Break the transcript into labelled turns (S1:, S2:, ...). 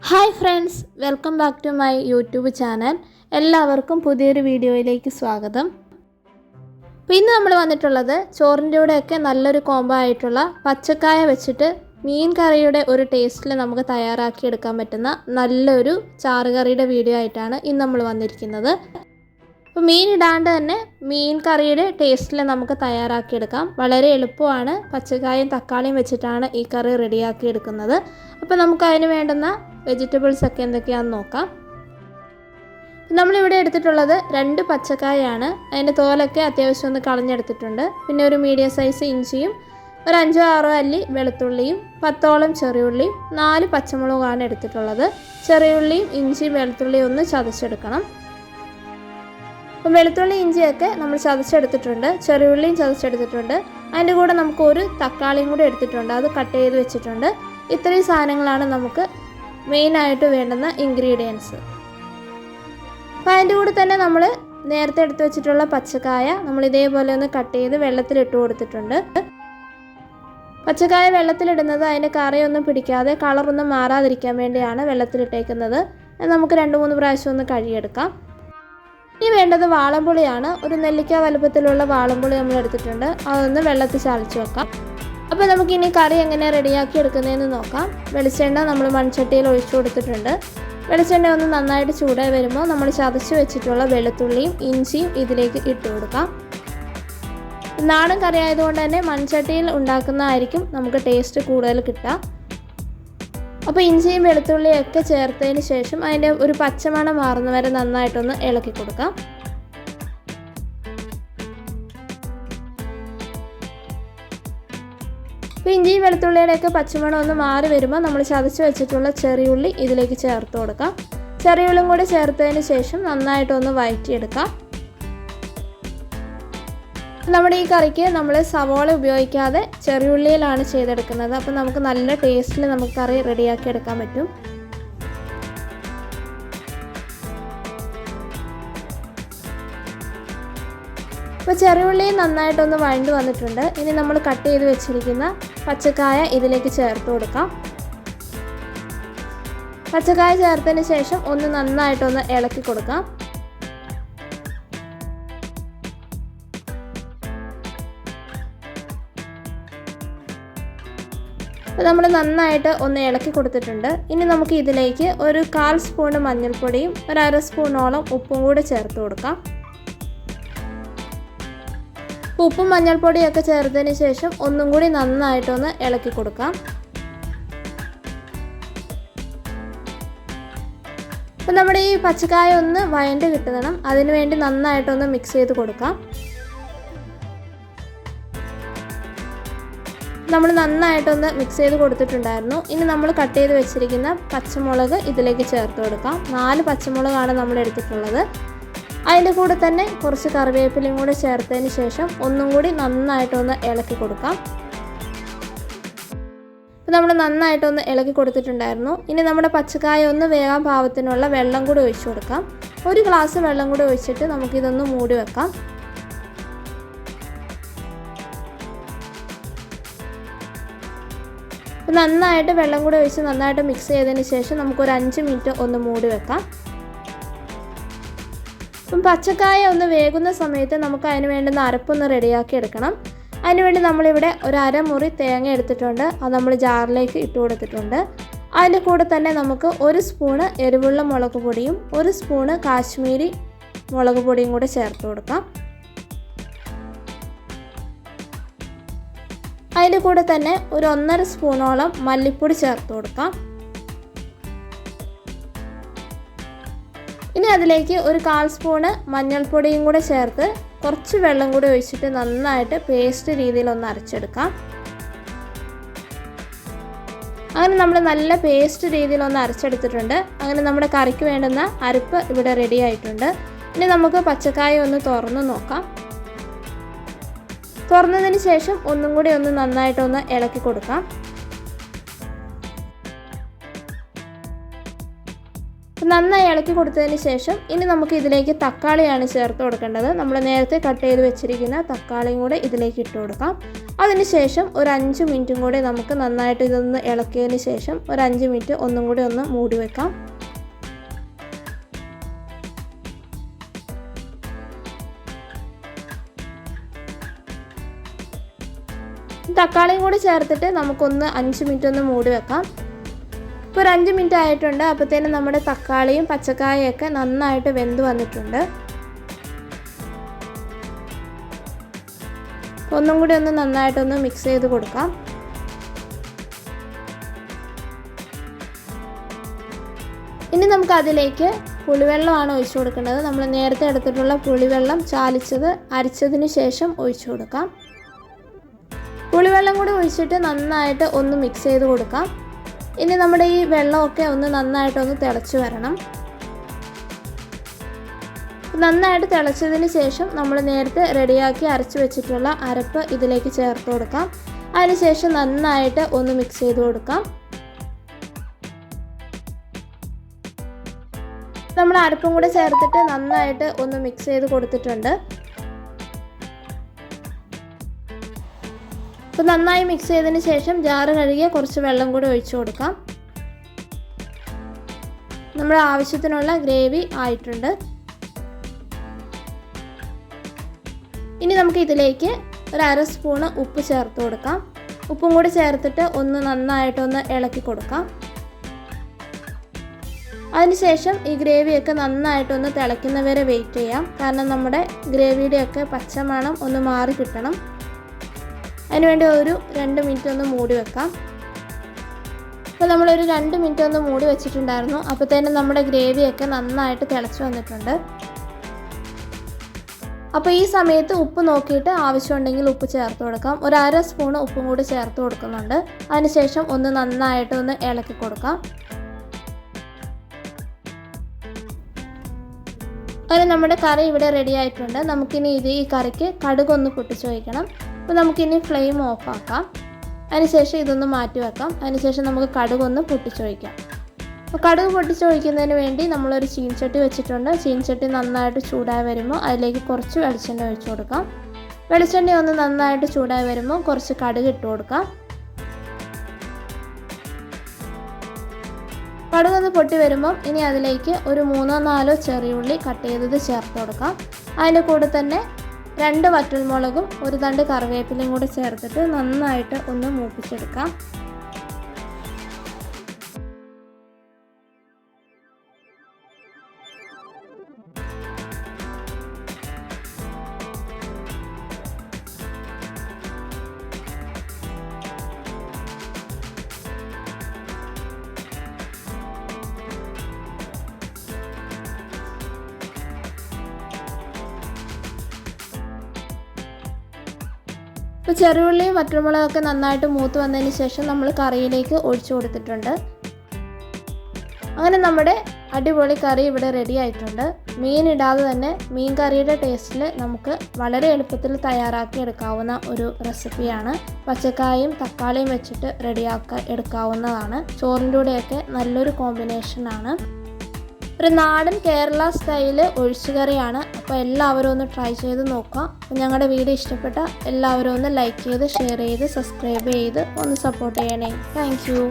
S1: Hi friends, welcome back to my YouTube channel. എല്ലാവർക്കും പുതിയൊരു വീഡിയോയിലേക്ക് സ്വാഗതം. അപ്പോൾ ഇന്ന് നമ്മൾ വന്നിട്ടുള്ളത് ചോറിൻ്റെ കൂടെയൊക്കെ നല്ലൊരു കോംബോ ആയിട്ടുള്ള പച്ചക്കായ വെച്ചിട്ട് മീൻ കറിയുടെ ഒരു ടേസ്റ്റിൽ നമുക്ക് തയ്യാറാക്കിയെടുക്കാൻ പറ്റുന്ന നല്ലൊരു ചാറുകറിയുടെ വീഡിയോ ആയിട്ടാണ് ഇന്ന് നമ്മൾ വന്നിരിക്കുന്നത്. അപ്പോൾ മീൻ ഇടാണ്ട് തന്നെ മീൻ കറിയുടെ ടേസ്റ്റിൽ നമുക്ക് തയ്യാറാക്കിയെടുക്കാം. വളരെ എളുപ്പമാണ്. പച്ചക്കായും തക്കാളിയും വെച്ചിട്ടാണ് ഈ കറി റെഡിയാക്കിയെടുക്കുന്നത്. അപ്പോൾ നമുക്ക് അതിന് വേണ്ടുന്ന വെജിറ്റബിൾസ് ഒക്കെ എന്തൊക്കെയാണെന്ന് നോക്കാം. നമ്മളിവിടെ എടുത്തിട്ടുള്ളത് 2 പച്ചക്കായാണ്. അതിൻ്റെ തോലൊക്കെ അത്യാവശ്യം ഒന്ന് കളഞ്ഞെടുത്തിട്ടുണ്ട്. പിന്നെ ഒരു മീഡിയം സൈസ് ഇഞ്ചിയും ഒരു 5-6 അല്ലി വെളുത്തുള്ളിയും 10ഓളം ചെറിയുള്ളിയും 4 പച്ചമുളകാണ് എടുത്തിട്ടുള്ളത്. ചെറിയുള്ളിയും ഇഞ്ചിയും വെളുത്തുള്ളിയും ഒന്ന് ചതച്ചെടുക്കണം. അപ്പം വെളുത്തുള്ളി ഇഞ്ചിയൊക്കെ നമ്മൾ ചതച്ചെടുത്തിട്ടുണ്ട്, ചെറിയുള്ളിയും ചതച്ചെടുത്തിട്ടുണ്ട്. അതിൻ്റെ കൂടെ നമുക്ക് ഒരു തക്കാളിയും കൂടി എടുത്തിട്ടുണ്ട്, അത് കട്ട് ചെയ്ത് വെച്ചിട്ടുണ്ട്. ഇത്രയും സാധനങ്ങളാണ് നമുക്ക് മെയിനായിട്ട് വേണ്ടുന്ന ഇൻഗ്രീഡിയൻസ്. അപ്പോൾ അതിൻ്റെ കൂടെ തന്നെ നമ്മൾ നേരത്തെ എടുത്ത് വെച്ചിട്ടുള്ള പച്ചക്കായ നമ്മൾ ഇതേപോലെ ഒന്ന് കട്ട് ചെയ്ത് വെള്ളത്തിലിട്ട് കൊടുത്തിട്ടുണ്ട്. പച്ചക്കായ വെള്ളത്തിലിടുന്നത് അതിൻ്റെ കറിയൊന്നും പിടിക്കാതെ കളറൊന്നും മാറാതിരിക്കാൻ വേണ്ടിയാണ് വെള്ളത്തിലിട്ടേക്കുന്നത്. നമുക്ക് 2-3 പ്രാവശ്യം ഒന്ന് കഴുകിയെടുക്കാം. ഇനി വേണ്ടത് വാളംപുളിയാണ്. ഒരു നെല്ലിക്ക വലുപ്പത്തിലുള്ള വാളംപുളി നമ്മൾ എടുത്തിട്ടുണ്ട്, അതൊന്ന് വെള്ളത്തിൽ ചാലിച്ച് വെക്കാം. അപ്പോൾ നമുക്കിനി കറി എങ്ങനെ റെഡിയാക്കി എടുക്കുന്നതെന്ന് നോക്കാം. വെളിച്ചെണ്ണ നമ്മൾ മൺചട്ടിയിൽ ഒഴിച്ചു കൊടുത്തിട്ടുണ്ട്. വെളിച്ചെണ്ണ ഒന്ന് നന്നായിട്ട് ചൂടായി വരുമ്പോൾ നമ്മൾ ചതച്ച് വെച്ചിട്ടുള്ള വെളുത്തുള്ളിയും ഇഞ്ചിയും ഇതിലേക്ക് ഇട്ട് കൊടുക്കാം. നാടൻ കറി ആയതുകൊണ്ട് തന്നെ മൺചട്ടിയിൽ ഉണ്ടാക്കുന്നതായിരിക്കും നമുക്ക് ടേസ്റ്റ് കൂടുതൽ കിട്ടുക. അപ്പോൾ ഇഞ്ചിയും വെളുത്തുള്ളിയും ഒക്കെ ചേർത്തതിന് ശേഷം അതിൻ്റെ ഒരു പച്ചമണം മാറുന്നവരെ നന്നായിട്ടൊന്ന് ഇളക്കി കൊടുക്കാം. അപ്പോൾ ഇഞ്ചിയും വെളുത്തുള്ളിയുടെയൊക്കെ പച്ചമണം ഒന്ന് മാറി വരുമ്പോൾ നമ്മൾ ചതച്ച് വെച്ചിട്ടുള്ള ചെറിയുള്ളി ഇതിലേക്ക് ചേർത്ത് കൊടുക്കാം. ചെറിയുള്ളിയും കൂടി ചേർത്തതിന് ശേഷം നന്നായിട്ടൊന്ന് വഴറ്റിയെടുക്കാം. നമ്മുടെ ഈ കറിക്ക് നമ്മൾ സവോള ഉപയോഗിക്കാതെ ചെറിയുള്ളിയിലാണ് ചെയ്തെടുക്കുന്നത്. അപ്പോൾ നമുക്ക് നല്ല ടേസ്റ്റിൽ നമുക്ക് കറി റെഡിയാക്കി എടുക്കാൻ പറ്റും. അപ്പോൾ ചെറിയുള്ളി നന്നായിട്ടൊന്ന് വഴണ്ട് വന്നിട്ടുണ്ട്. ഇനി നമ്മൾ കട്ട് ചെയ്ത് വെച്ചിരിക്കുന്ന പച്ചക്കായ ഇതിലേക്ക് ചേർത്ത് കൊടുക്കാം. പച്ചക്കായ ചേർത്തതിന് ശേഷം ഒന്ന് നന്നായിട്ടൊന്ന് ഇളക്കി കൊടുക്കാം. നമ്മൾ നന്നായിട്ട് ഒന്ന് ഇളക്കി കൊടുത്തിട്ടുണ്ട്. ഇനി നമുക്ക് ഇതിലേക്ക് ഒരു 1/4 സ്പൂൺ മഞ്ഞൾപ്പൊടിയും ഒരു 1/2 സ്പൂണോളം ഉപ്പും കൂടെ ചേർത്ത് കൊടുക്കാം. ഉപ്പും മഞ്ഞൾപ്പൊടിയൊക്കെ ചേർത്തതിന് ശേഷം ഒന്നും കൂടി നന്നായിട്ടൊന്ന് ഇളക്കി കൊടുക്കാം. അപ്പം നമ്മുടെ ഈ പച്ചക്കായ ഒന്ന് വഴണ്ട് കിട്ടണം, അതിനുവേണ്ടി നന്നായിട്ടൊന്ന് മിക്സ് ചെയ്ത് കൊടുക്കാം. നമ്മൾ നന്നായിട്ടൊന്ന് മിക്സ് ചെയ്ത് കൊടുത്തിട്ടുണ്ടായിരുന്നു. ഇനി നമ്മൾ കട്ട് ചെയ്ത് വെച്ചിരിക്കുന്ന പച്ചമുളക് ഇതിലേക്ക് ചേർത്ത് കൊടുക്കാം. 4 പച്ചമുളകാണ് നമ്മൾ എടുത്തിട്ടുള്ളത്. അതിൻ്റെ കൂടെ തന്നെ കുറച്ച് കറിവേപ്പിലയും കൂടെ ചേർത്തതിന് ശേഷം ഒന്നും കൂടി നന്നായിട്ടൊന്ന് ഇളക്കി കൊടുക്കാം. അപ്പോൾ നമ്മൾ നന്നായിട്ടൊന്ന് ഇളക്കി കൊടുത്തിട്ടുണ്ടായിരുന്നു. ഇനി നമ്മുടെ പച്ചക്കായ ഒന്ന് വേകാൻ പാകത്തിനുള്ള വെള്ളം കൂടി ഒഴിച്ചു കൊടുക്കാം. 1 ഗ്ലാസ് വെള്ളം കൂടി ഒഴിച്ചിട്ട് നമുക്കിതൊന്ന് മൂടി വെക്കാം. നന്നായിട്ട് വെള്ളം കൂടി ഒഴിച്ച് നന്നായിട്ട് മിക്സ് ചെയ്തതിന് ശേഷം നമുക്കൊരു 5 മിനിറ്റ് ഒന്ന് മൂടി വെക്കാം. അപ്പം പച്ചക്കായ ഒന്ന് വേകുന്ന സമയത്ത് നമുക്ക് അതിന് വേണ്ടുന്ന അരപ്പൊന്ന് റെഡിയാക്കി എടുക്കണം. അതിനുവേണ്ടി നമ്മളിവിടെ ഒരു 1/2 മുറി തേങ്ങ എടുത്തിട്ടുണ്ട്, അത് നമ്മൾ ജാറിലേക്ക് ഇട്ട് കൊടുത്തിട്ടുണ്ട്. അതിൻ്റെ കൂടെ തന്നെ നമുക്ക് 1 സ്പൂണ് എരിവുള്ള മുളക് പൊടിയും 1 സ്പൂണ് കാശ്മീരി മുളക് പൊടിയും കൂടെ ചേർത്ത് കൊടുക്കാം. അതിൻ്റെ കൂടെ തന്നെ ഒരു 1/2 സ്പൂണോളം മല്ലിപ്പൊടി ചേർത്ത് കൊടുക്കാം. ഇനി അതിലേക്ക് ഒരു 1/4 സ്പൂണ് മഞ്ഞൾപ്പൊടിയും കൂടെ ചേർത്ത് കുറച്ച് വെള്ളം കൂടി ഒഴിച്ചിട്ട് നന്നായിട്ട് പേസ്റ്റ് രീതിയിലൊന്ന് അരച്ചെടുക്കാം. അങ്ങനെ നമ്മൾ നല്ല പേസ്റ്റ് രീതിയിലൊന്ന് അരച്ചെടുത്തിട്ടുണ്ട്. അങ്ങനെ നമ്മുടെ കറിക്ക് വേണ്ടുന്ന അരപ്പ് ഇവിടെ റെഡി ആയിട്ടുണ്ട്. ഇനി നമുക്ക് പച്ചക്കായ ഒന്ന് തുറന്ന് നോക്കാം. തുറന്നതിന് ശേഷം ഒന്നും കൂടി ഒന്ന് നന്നായിട്ടൊന്ന് ഇളക്കി കൊടുക്കാം. നന്നായി ഇളക്കി കൊടുത്തതിന് ശേഷം ഇനി നമുക്ക് ഇതിലേക്ക് തക്കാളിയാണ് ചേർത്ത് കൊടുക്കേണ്ടത്. നമ്മൾ നേരത്തെ കട്ട് ചെയ്ത് വെച്ചിരിക്കുന്ന തക്കാളിയും കൂടെ ഇതിലേക്ക് ഇട്ട് കൊടുക്കാം. അതിനുശേഷം ഒരു 5 മിനിറ്റും കൂടി നമുക്ക് നന്നായിട്ട് ഇതൊന്ന് ഇളക്കിയതിന് ശേഷം ഒരു 5 മിനിറ്റ് ഒന്നും കൂടി ഒന്ന് മൂടി വെക്കാം. തക്കാളിയും കൂടി ചേർത്തിട്ട് നമുക്കൊന്ന് 5 മിനിറ്റ് ഒന്ന് മൂടി വെക്കാം. ഇപ്പോൾ ഒരു 5 മിനിറ്റ് ആയിട്ടുണ്ട്. അപ്പോഴത്തേനും നമ്മുടെ തക്കാളിയും പച്ചക്കായൊക്കെ നന്നായിട്ട് വെന്ത് വന്നിട്ടുണ്ട്. ഒന്നും കൂടി ഒന്ന് നന്നായിട്ടൊന്ന് മിക്സ് ചെയ്ത് കൊടുക്കാം. ഇനി നമുക്ക് അതിലേക്ക് പുളിവെള്ളമാണ് ഒഴിച്ചു കൊടുക്കേണ്ടത്. നമ്മൾ നേരത്തെ എടുത്തിട്ടുള്ള പുളിവെള്ളം ചാലിച്ചത് അരിച്ചതിന് ശേഷം ഒഴിച്ചു കൊടുക്കാം. പുളിവെള്ളം കൂടി ഒഴിച്ചിട്ട് നന്നായിട്ട് ഒന്ന് മിക്സ് ചെയ്ത് കൊടുക്കാം. ഇനി നമ്മുടെ ഈ വെള്ളമൊക്കെ ഒന്ന് നന്നായിട്ടൊന്ന് തിളച്ച് വരണം. നന്നായിട്ട് തിളച്ചതിന് ശേഷം നമ്മൾ നേരത്തെ റെഡിയാക്കി അരച്ച് വെച്ചിട്ടുള്ള അരപ്പ് ഇതിലേക്ക് ചേർത്ത് കൊടുക്കാം. അതിനുശേഷം നന്നായിട്ട് ഒന്ന് മിക്സ് ചെയ്ത് കൊടുക്കാം. നമ്മൾ അരപ്പും കൂടെ ചേർത്തിട്ട് നന്നായിട്ട് ഒന്ന് മിക്സ് ചെയ്ത് കൊടുത്തിട്ടുണ്ട്. അപ്പോൾ നന്നായി മിക്സ് ചെയ്തതിന് ശേഷം ജാറ് കഴുകിയ കുറച്ച് വെള്ളം കൂടി ഒഴിച്ചു കൊടുക്കാം. നമ്മുടെ ആവശ്യത്തിനുള്ള ഗ്രേവി ആയിട്ടുണ്ട്. ഇനി നമുക്ക് ഇതിലേക്ക് ഒരു 1/2 സ്പൂണ് ഉപ്പ് ചേർത്ത് കൊടുക്കാം. ഉപ്പും കൂടി ചേർത്തിട്ട് ഒന്ന് നന്നായിട്ടൊന്ന് ഇളക്കി കൊടുക്കാം. അതിനുശേഷം ഈ ഗ്രേവിയൊക്കെ നന്നായിട്ടൊന്ന് തിളയ്ക്കുന്നവരെ വെയിറ്റ് ചെയ്യാം. കാരണം നമ്മുടെ ഗ്രേവിയുടെയൊക്കെ പച്ചമണം ഒന്ന് മാറി കിട്ടണം. അതിനുവേണ്ടി ഒരു 2 മിനിറ്റ് ഒന്ന് മൂടി വെക്കാം. അപ്പോൾ നമ്മളൊരു 2 മിനിറ്റ് ഒന്ന് മൂടി വെച്ചിട്ടുണ്ടായിരുന്നു. അപ്പോഴത്തേനും നമ്മുടെ ഗ്രേവിയൊക്കെ നന്നായിട്ട് തിളച്ച് വന്നിട്ടുണ്ട്. അപ്പോൾ ഈ സമയത്ത് ഉപ്പ് നോക്കിയിട്ട് ആവശ്യമുണ്ടെങ്കിൽ ഉപ്പ് ചേർത്ത് കൊടുക്കാം. ഒരു 1/2 സ്പൂണ് ഉപ്പും കൂടി ചേർത്ത് കൊടുക്കുന്നുണ്ട്. അതിനുശേഷം ഒന്ന് നന്നായിട്ട് ഒന്ന് ഇളക്കി കൊടുക്കാം. അങ്ങനെ നമ്മുടെ കറി ഇവിടെ റെഡി ആയിട്ടുണ്ട്. നമുക്കിനി ഈ കറിക്ക് കടുകൊന്ന് പൊട്ടിച്ച് വയ്ക്കണം. അപ്പോൾ നമുക്കിനി ഫ്ലെയിം ഓഫ് ആക്കാം. അതിനുശേഷം ഇതൊന്ന് മാറ്റി വെക്കാം. അതിനുശേഷം നമുക്ക് കടുകൊന്ന് പൊട്ടിച്ചൊഴിക്കാം. അപ്പോൾ കടുക് പൊട്ടിച്ചൊഴിക്കുന്നതിന് വേണ്ടി നമ്മളൊരു ചീൻചട്ടി വെച്ചിട്ടുണ്ട്. ചീൻചട്ടി നന്നായിട്ട് ചൂടായി വരുമ്പോൾ അതിലേക്ക് കുറച്ച് വെളിച്ചെണ്ണ ഒഴിച്ചു കൊടുക്കാം. വെളിച്ചെണ്ണ ഒന്ന് നന്നായിട്ട് ചൂടായി വരുമ്പോൾ കുറച്ച് കടുക് ഇട്ട് കൊടുക്കാം. കടുകൊന്ന് പൊട്ടി വരുമ്പം ഇനി അതിലേക്ക് ഒരു 3-4 ചെറിയുള്ളി കട്ട് ചെയ്തത് ചേർത്ത് കൊടുക്കാം. അതിൻ്റെ കൂടെ തന്നെ 2 വറ്റൽമുളകും ഒരു തണ്ട് കറിവേപ്പിലയും കൂടി ചേർത്തിട്ട് നന്നായിട്ട് ഒന്ന് മൂപ്പിച്ചെടുക്കാം. ഇപ്പോൾ ചെറുള്ളിയും വറ്റൽമുളകൊക്കെ നന്നായിട്ട് മൂത്ത് വന്നതിന് ശേഷം നമ്മൾ കറിയിലേക്ക് ഒഴിച്ചു കൊടുത്തിട്ടുണ്ട്. അങ്ങനെ നമ്മുടെ അടിപൊളി കറി ഇവിടെ റെഡി ആയിട്ടുണ്ട്. മീൻ ഇടാതെ തന്നെ മീൻ കറിയുടെ ടേസ്റ്റിൽ നമുക്ക് വളരെ എളുപ്പത്തിൽ തയ്യാറാക്കി എടുക്കാവുന്ന ഒരു റെസിപ്പിയാണ്. പച്ചക്കായും തക്കാളിയും വെച്ചിട്ട് എടുക്കാവുന്നതാണ്. ചോറിൻ്റെ കൂടെയൊക്കെ നല്ലൊരു കോമ്പിനേഷനാണ്. ഒരു നാടൻ കേരള സ്റ്റൈല് ഒഴിച്ചുകറിയാണ്. അപ്പോൾ എല്ലാവരും ഒന്ന് ട്രൈ ചെയ്ത് നോക്കുക. അപ്പോൾ ഞങ്ങളുടെ വീഡിയോ ഇഷ്ടപ്പെട്ട എല്ലാവരും ഒന്ന് ലൈക്ക് ചെയ്ത് ഷെയർ ചെയ്ത് സബ്സ്ക്രൈബ് ചെയ്ത് ഒന്ന് സപ്പോർട്ട് ചെയ്യണേ. Thank you.